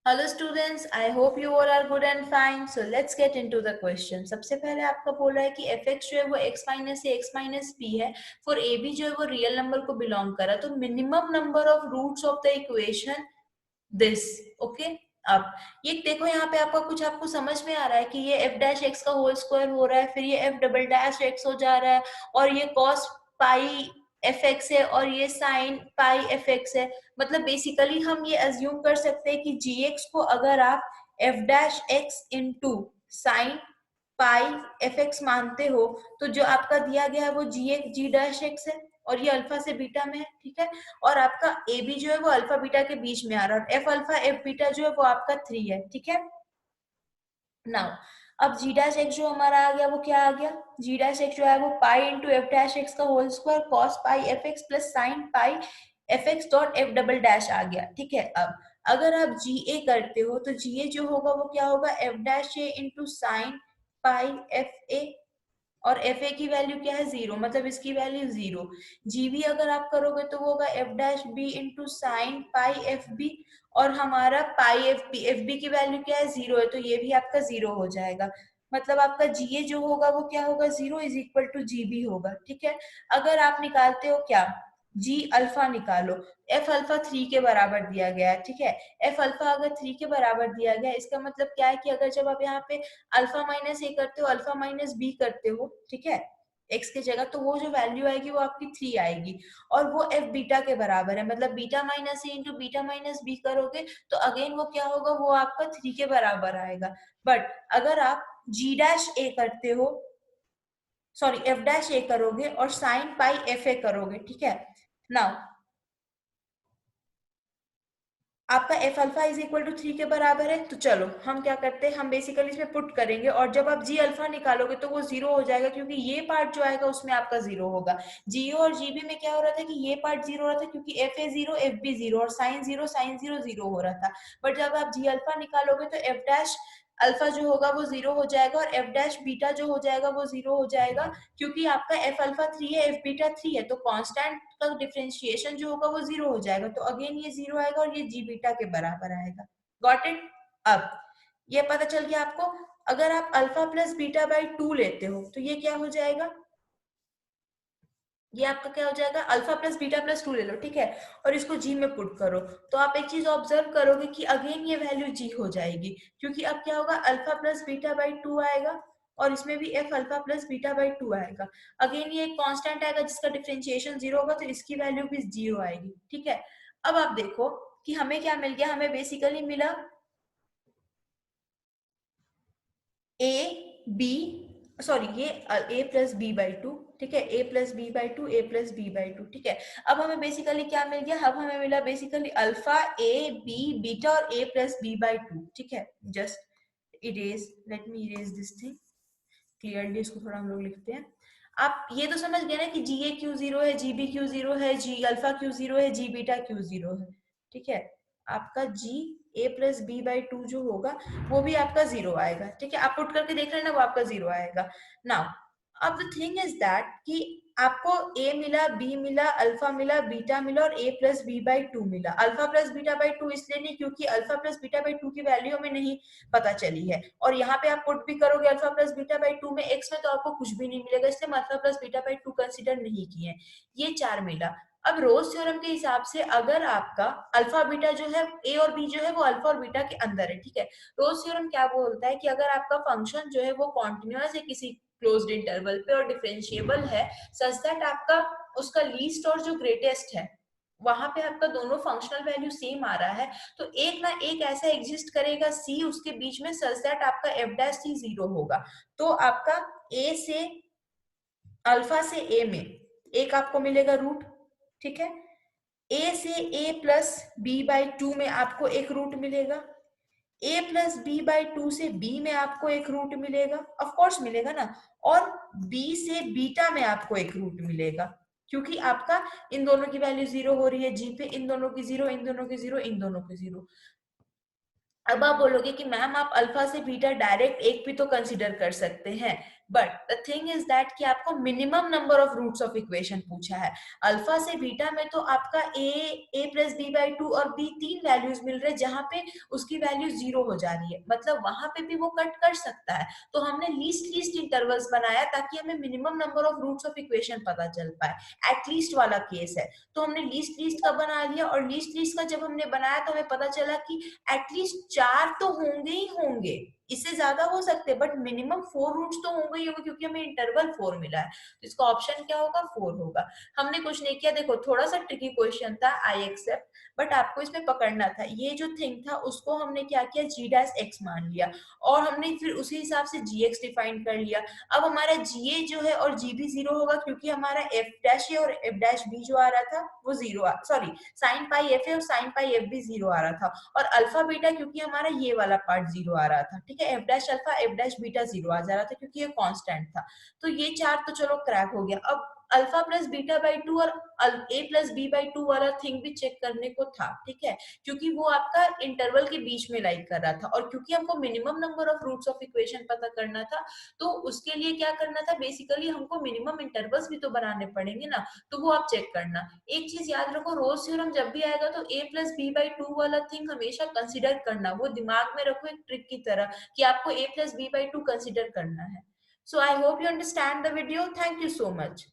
Hello students, I hope you all are good and fine. So let's get into the question. सबसे पहले आपका बोला है कि fx जो है वो x माइनस ए x माइनस पी है फॉर ए बी जो है वो रियल नंबर को बिलोंग कर रहा है तो minimum number of roots of the equation this okay. अब ये देखो यहाँ पे आपको समझ में आ रहा है कि ये एफ डैश एक्स का होल स्क्वायर हो रहा है, फिर ये एफ डबल डैश एक्स हो जा रहा है और ये कॉस पाई एफ एक्स है और ये साइन पाई एफ एक्स है। मतलब बेसिकली हम ये अज्यूम कर सकते हैं कि जी एक्स को अगर आप F dash x into sine pi F x मानते हो तो जो आपका दिया गया है वो जी एक्स जी डैश एक्स है और ये अल्फा से बीटा में है, ठीक है। और आपका ए बी जो है वो अल्फा बीटा के बीच में आ रहा है और एफ अल्फा एफ बीटा जो है वो आपका 3 है, ठीक है। नाउ अब जी डैश एक्स जो हमारा आ गया वो क्या आ गया, जी डैश एक्स जो है वो pi into F dash X का whole square cos pi F X plus sine pi F X dot F double dash आ गया, ठीक है। अब अगर आप जी ए करते हो तो जी ए जो होगा वो क्या होगा, F dash A into sine pi F A और एफ ए की वैल्यू क्या है 0, मतलब इसकी वैल्यू 0। जी बी अगर आप करोगे तो वो होगा F dash B into sine pi F B और हमारा पाई एफ बी की वैल्यू क्या है 0 है तो ये भी आपका 0 हो जाएगा। मतलब आपका जी ए जो होगा वो क्या होगा 0 is equal to G B होगा, ठीक है। अगर आप निकालते हो क्या, जी अल्फा निकालो, एफ अल्फा 3 के बराबर दिया गया है, ठीक है। एफ अल्फा अगर 3 के बराबर दिया गया इसका मतलब क्या है कि अगर जब आप यहाँ पे अल्फा माइनस ए करते हो अल्फा माइनस बी करते हो, ठीक है, एक्स की जगह, तो वो जो वैल्यू आएगी वो आपकी 3 आएगी और वो एफ बीटा के बराबर है। मतलब बीटा माइनस ए इंटू बीटा माइनस बी करोगे तो अगेन वो क्या होगा, वो आपका 3 के बराबर आएगा। बट अगर आप जी डैश ए करते हो, सॉरी एफ डैश ए करोगे और साइन पाई एफ ए करोगे, ठीक है। नाउ आपका F alpha is equal to 3 के बराबर है तो चलो हम क्या करते हैं, हम बेसिकली इसमें पुट करेंगे और जब आप जी अल्फा निकालोगे तो वो 0 हो जाएगा क्योंकि ये पार्ट जो आएगा उसमें आपका 0 होगा। जीओ और जीबी में क्या हो रहा था कि ये पार्ट 0 हो रहा था क्योंकि एफ ए 0 एफ बी 0 और साइन 0 साइन 0 0 हो रहा था। बट जब आप जी अल्फा निकालोगे तो एफ डैश अल्फा जो होगा वो 0 हो जाएगा और एफ डैश बीटा जो हो जाएगा वो 0 हो जाएगा क्योंकि आपका एफ अल्फा 3 है एफ बीटा 3 है तो कांस्टेंट का डिफरेंशिएशन जो होगा वो 0 हो जाएगा तो अगेन ये 0 आएगा और ये जी बीटा के बराबर आएगा। Got it. अब ये पता चल गया आपको। अगर आप अल्फा प्लस बीटा बाई 2 लेते हो तो ये क्या हो जाएगा, ये आपका क्या हो जाएगा, अल्फा प्लस बीटा प्लस 2 ले लो, ठीक है, और इसको जी में पुट करो तो आप एक चीज ऑब्जर्व करोगे कि अगेन ये वैल्यू जी हो जाएगी क्योंकि अब क्या होगा, अल्फा प्लस बीटा बाई 2 आएगा और इसमें भी F alpha plus beta by 2 आएगा। अगेन ये एक कांस्टेंट आएगा जिसका डिफरेंशिएशन 0 होगा तो इसकी वैल्यू भी 0 आएगी, ठीक है। अब आप देखो कि हमें क्या मिल गया, हमें बेसिकली मिला ए बी, सॉरी ये ए प्लस बी बाई 2, ठीक है, A plus B by 2 A plus B by 2, ठीक है। अब हमें बेसिकली क्या मिल गया, अब हमें मिला basically alpha A B beta और ए प्लस बी बाई 2, ठीक है। Just erase, let me erase this thing clearly, इसको थोड़ा हम लोग लिखते हैं। आप ये तो समझ गए ना कि जी ए क्यू 0 है, जी बी क्यू 0 है, जी अल्फा क्यू 0 है, जी बीटा क्यू 0 है, ठीक है। आपका जी ए प्लस बी बाई 2 जो होगा वो भी आपका 0 आएगा, ठीक है। आप पुट करके देख रहे हैं ना, वो आपका 0 आएगा। नाउ अब द थिंग इज दैट कि आपको ए मिला, बी मिला, अल्फा मिला, बीटा मिला और ए प्लस बी बाई 2 मिला। अल्फा प्लस बीटा बाई 2 इसलिए नहीं क्योंकि अल्फा प्लस बीटा बाई 2 की वैल्यू हमें नहीं पता चली है और यहाँ पे आप पुट भी करोगे अल्फा प्लस बीटा बाई 2 में एक्स में तो आपको कुछ भी नहीं मिलेगा, इसलिए हम alpha plus beta by 2 consider नहीं किए। ये 4 मिला। अब रोज थ्योरम के हिसाब से अगर आपका अल्फा बीटा जो है, ए और बी जो है वो अल्फा और बीटा के अंदर है, ठीक है। रोज थ्योरम क्या बोलता है कि अगर आपका फंक्शन जो है वो कॉन्टिन्यूअस है किसी क्लोज्ड इंटरवल पे और डिफरेंशिएबल है सच दैट आपका उसका लीस्ट और जो ग्रेटेस्ट है वहां पे आपका दोनों फंक्शनल वैल्यू सेम आ रहा है तो एक ना एक ऐसा एग्जिस्ट करेगा सी उसके बीच में सच दैट आपका एफ डैश सी 0 होगा। तो आपका ए से अल्फा से ए में एक आपको मिलेगा रूट, ठीक है। ए से ए प्लस बी बाई 2 में आपको एक रूट मिलेगा, ए प्लस बी बाई 2 से बी में आपको एक रूट मिलेगा, ऑफ कोर्स मिलेगा ना, और बी से बीटा में आपको एक रूट मिलेगा क्योंकि आपका इन दोनों की वैल्यू 0 हो रही है जी पे, इन दोनों की 0, इन दोनों की 0, इन दोनों की 0। अब आप बोलोगे कि मैम आप अल्फा से बीटा डायरेक्ट एक भी तो कंसिडर कर सकते हैं। But the thing is that कि आपको minimum number of roots of equation पूछा है। अल्फा से बीटा में तो आपका A plus B by two और बी तीन वैल्यूज मिल रहे, जहां पे उसकी वैल्यू जीरो हो जा रही है, मतलब वहां पे भी वो कट कर सकता है। तो हमने लीस्ट इंटरवल्स बनाया ताकि हमें minimum number of roots of equation पता चल पाए। एटलीस्ट वाला केस है, तो हमने लीस्ट का बना लिया, और लीस्ट का जब हमने बनाया तो हमें पता चला कि एटलीस्ट चार तो होंगे ही होंगे, इससे ज्यादा हो सकते हैं, बट मिनिमम फोर रूट्स तो होंगे ही होंगे, क्योंकि हमें इंटरवल फोर मिला है। तो इसका ऑप्शन क्या होगा? फोर होगा। हमने कुछ नहीं किया, देखो थोड़ा सा ट्रिकी क्वेश्चन था, आई एक्सेप्ट, बट आपको इसमें पकड़ना था। ये जो थिंग था उसको हमने क्या किया, जी डैश एक्स मान लिया, और हमने फिर उसी हिसाब से जी एक्स डिफाइन कर लिया। अब हमारा जी ए जो है और जी बी जीरो होगा, क्योंकि हमारा एफ डैश ए और एफ डैश बी जो आ रहा था वो zero, sorry sine pi F A और sine pi F B zero आ रहा था, और अल्फा बीटा क्योंकि हमारा ये वाला पार्ट जीरो आ रहा था, ठीक है। F dash alpha F dash beta zero आ जा रहा था क्योंकि ये कांस्टेंट था। तो ये चार तो चलो क्रैक हो गया। अब alpha plus beta by two और A plus B by to वाला थिंग भी चेक करने को था, ठीक है, क्योंकि वो आपका इंटरवल के बीच में लाइक कर रहा था, और क्योंकि हमको minimum number of roots of equation पता करना था, तो उसके लिए क्या करना था, बेसिकली हमको मिनिमम इंटरवल्स भी तो बनाने पड़ेंगे ना, तो वो आप चेक करना। एक चीज याद रखो, रोल्स थ्योरम जब भी आएगा तो ए प्लस बी बाई टू वाला थिंग हमेशा कंसिडर करना, वो दिमाग में रखो एक ट्रिक की तरह कि आपको a plus b by 2 consider करना है। So I hope you understand the video. Thank you so much.